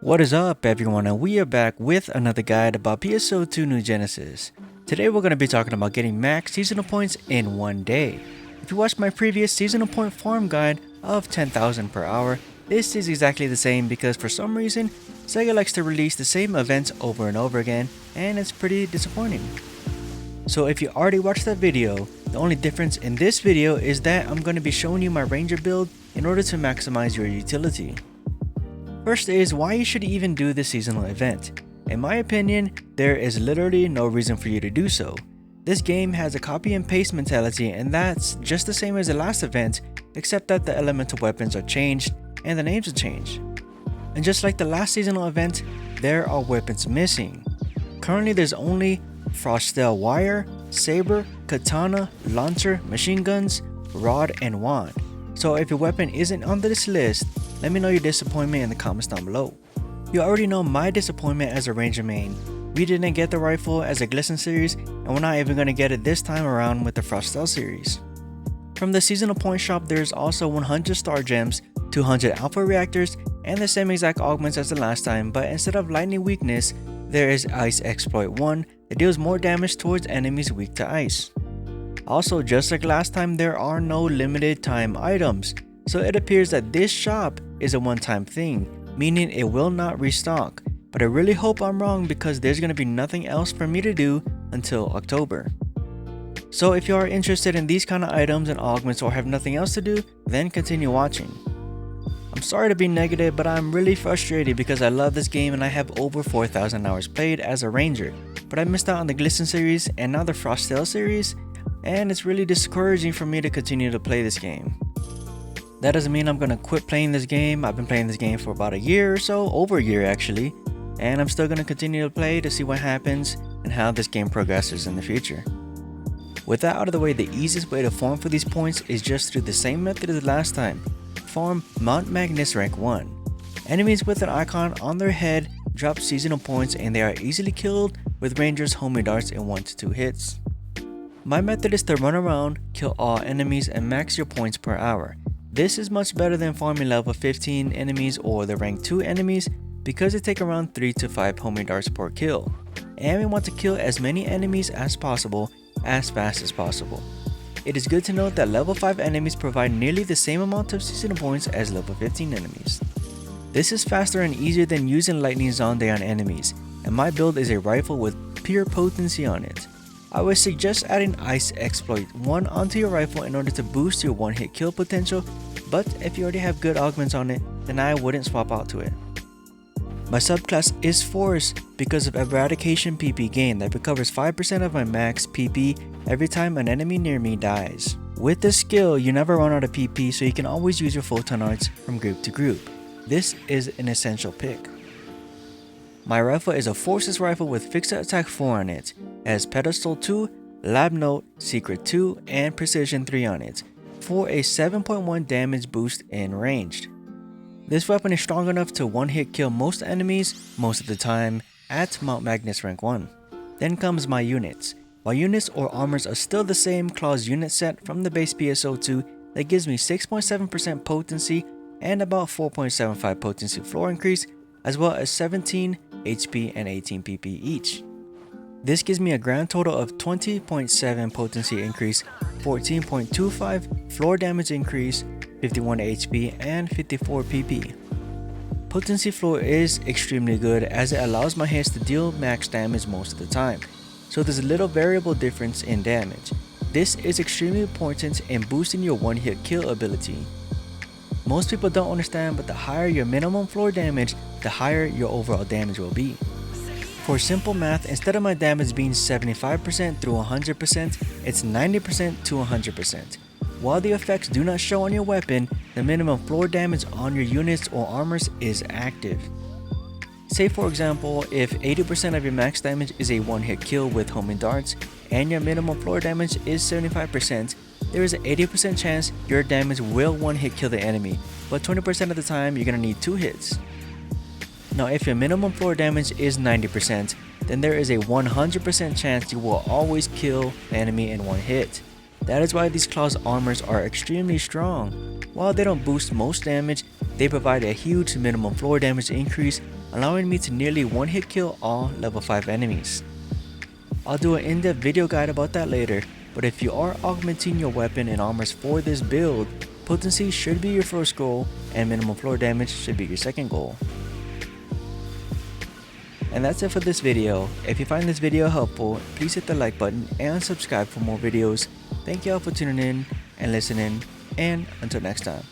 What is up everyone, and we are back with another guide about PSO2 New Genesis. Today we're going to be talking about getting max seasonal points in one day. If you watched my previous seasonal point farm guide of 10,000 per hour, this is exactly the same because for some reason, Sega likes to release the same events over and over again, and it's pretty disappointing. So if you already watched that video, the only difference in this video is that I'm going to be showing you my ranger build in order to maximize your utility. First is why you should even do the seasonal event. In my opinion, there is literally no reason for you to do so. This game has a copy and paste mentality, and that's just the same as the last event, except that the elemental weapons are changed and the names are changed. And just like the last seasonal event, there are weapons missing. Currently there's only Frostel Wire, Saber, Katana, Launcher, Machine Guns, Rod, and Wand. So if your weapon isn't on this list, let me know your disappointment in the comments down below. You already know my disappointment as a ranger main. We didn't get the rifle as a Glisten series, and we're not even going to get it this time around with the Frostel series. From the seasonal point shop, there's also 100 star gems, 200 alpha reactors, and the same exact augments as the last time, but instead of lightning weakness, there is Ice Exploit 1 that deals more damage towards enemies weak to ice. Also, just like last time, there are no limited time items, so it appears that this shop is a one-time thing, meaning it will not restock, but I really hope I'm wrong because there's going to be nothing else for me to do until October. So if you are interested in these kind of items and augments or have nothing else to do, then continue watching. I'm sorry to be negative, but I'm really frustrated because I love this game and I have over 4,000 hours played as a ranger, but I missed out on the Glisten series and now the Frostel series, and it's really discouraging for me to continue to play this game. That doesn't mean I'm gonna quit playing this game. I've been playing this game for about a year or so, over a year actually, and I'm still gonna continue to play to see what happens and how this game progresses in the future. With that out of the way, the easiest way to farm for these points is just through the same method as last time. Farm Mount Magnus rank 1. Enemies with an icon on their head drop seasonal points and they are easily killed with rangers homing darts in 1 to 2 hits. My method is to run around, kill all enemies, and max your points per hour. This is much better than farming level 15 enemies or the rank 2 enemies because they take around 3 to 5 homing darts per kill. And we want to kill as many enemies as possible as fast as possible. It is good to note that level 5 enemies provide nearly the same amount of seasonal points as level 15 enemies. This is faster and easier than using lightning zonde on enemies, and my build is a rifle with pure potency on it. I would suggest adding Ice Exploit 1 onto your rifle in order to boost your one-hit kill potential, but if you already have good augments on it, then I wouldn't swap out to it. My subclass is Force because of Eradication PP gain that recovers 5% of my max PP every time an enemy near me dies. With this skill, you never run out of PP, so you can always use your photon arts from group to group. This is an essential pick. My rifle is a Forces rifle with fixed attack 4 on it, has Pedestal 2, Lab Note, Secret 2, and Precision 3 on it, for a 7.1 damage boost in ranged. This weapon is strong enough to one-hit kill most enemies most of the time at Mount Magnus rank 1. Then comes my units. My units or armors are still the same claws unit set from the base PSO2 that gives me 6.7% potency and about 4.75 potency floor increase, as well as 17 HP and 18 PP each. This gives me a grand total of 20.7 potency increase, 14.25 floor damage increase, 51 HP and 54 PP. Potency floor is extremely good as it allows my hits to deal max damage most of the time, so there's a little variable difference in damage. This is extremely important in boosting your one-hit kill ability. Most people don't understand, but the higher your minimum floor damage, the higher your overall damage will be. For simple math, instead of my damage being 75% through 100%, it's 90% to 100%. While the effects do not show on your weapon, the minimum floor damage on your units or armors is active. Say for example, if 80% of your max damage is a one-hit kill with homing darts, and your minimum floor damage is 75%, there is an 80% chance your damage will one-hit kill the enemy, but 20% of the time you're gonna need 2 hits. Now if your minimum floor damage is 90%, then there is a 100% chance you will always kill the enemy in one hit. That is why these claws armors are extremely strong. While they don't boost most damage, They provide a huge minimum floor damage increase, allowing me to nearly one-hit kill all level 5 enemies. I'll do an in-depth video guide about that later, but if you are augmenting your weapon and armors for this build, Potency should be your first goal and minimum floor damage should be your second goal. And that's it for this video. If you find this video helpful, please hit the like button and subscribe for more videos. Thank you all for tuning in and listening, and until next time.